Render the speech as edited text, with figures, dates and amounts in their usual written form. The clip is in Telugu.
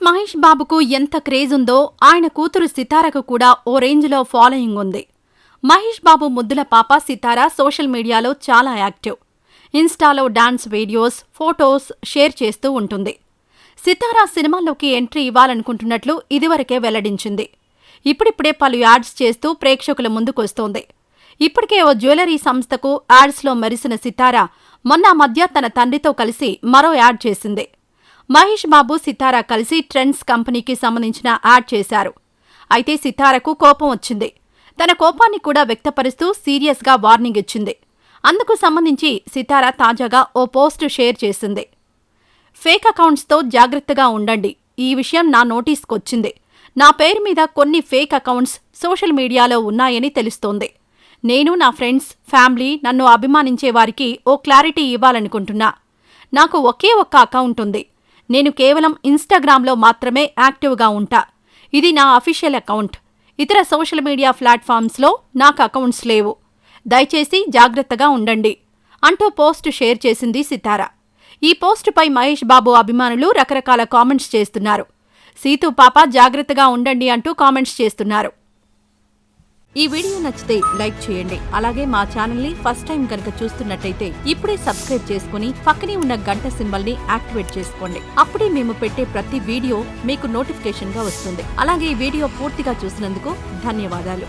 మహేష్ బాబుకు ఎంత క్రేజ్ ఉందో ఆయన కూతురు సితారకు కూడా ఓ రేంజ్లో ఫాలోయింగ్ ఉంది. మహేష్ బాబు ముద్దుల పాప సితార సోషల్ మీడియాలో చాలా యాక్టివ్. ఇన్స్టాలో డాన్స్ వీడియోస్, ఫోటోస్ షేర్ చేస్తూ ఉంటుంది. సితార సినిమాల్లోకి ఎంట్రీ ఇవ్వాలనుకుంటున్నట్లు ఇదివరకే వెల్లడించింది. ఇప్పుడిప్పుడే పలు యాడ్స్ చేస్తూ ప్రేక్షకుల ముందుకొస్తోంది. ఇప్పటికే ఓ జ్యువెలరీ సంస్థకు యాడ్స్లో మెరిసిన సితార మొన్న మధ్య తన తండ్రితో కలిసి మరో యాడ్ చేసింది. మహేష్ బాబు, సితార కలిసి ట్రెండ్స్ కంపెనీకి సంబంధించిన యాడ్ చేశారు. అయితే సితారకు కోపం వచ్చింది. తన కోపాన్ని కూడా వ్యక్తపరుస్తూ సీరియస్గా వార్నింగ్ ఇచ్చింది. అందుకు సంబంధించి సితార తాజాగా ఓ పోస్ట్ షేర్ చేసింది. ఫేక్ అకౌంట్స్తో జాగ్రత్తగా ఉండండి. ఈ విషయం నా నోటీస్కొచ్చింది. నా పేరు మీద కొన్ని ఫేక్ అకౌంట్స్ సోషల్ మీడియాలో ఉన్నాయని తెలుస్తోంది. నేను, నా ఫ్రెండ్స్, ఫ్యామిలీ, నన్ను అభిమానించే వారికి ఓ క్లారిటీ ఇవ్వాలనుకుంటున్నా. నాకు ఒకే ఒక్క అకౌంట్ ఉంది. నేను కేవలం ఇన్స్టాగ్రామ్లో మాత్రమే యాక్టివ్గా ఉంటా. ఇది నా అఫీషియల్ అకౌంట్. ఇతర సోషల్ మీడియా ప్లాట్ఫామ్స్లో నాకు అకౌంట్స్ లేవు. దయచేసి జాగ్రత్తగా ఉండండి అంటూ పోస్ట్ షేర్ చేసింది సితార. ఈ పోస్టుపై మహేష్ బాబు అభిమానులు రకరకాల కామెంట్స్ చేస్తున్నారు. సీతూ పాప జాగ్రత్తగా ఉండండి అంటూ కామెంట్స్ చేస్తున్నారు. ఈ వీడియో నచ్చితే లైక్ చేయండి. అలాగే మా ఛానల్ని ఫస్ట్ టైం కనుక చూస్తున్నట్టయితే ఇప్పుడే సబ్స్క్రైబ్ చేసుకుని పక్కనే ఉన్న గంట సింబల్ని యాక్టివేట్ చేసుకోండి. అప్పుడే మేము పెట్టే ప్రతి వీడియో మీకు నోటిఫికేషన్గా వస్తుంది. అలాగే ఈ వీడియో పూర్తిగా చూసినందుకు ధన్యవాదాలు.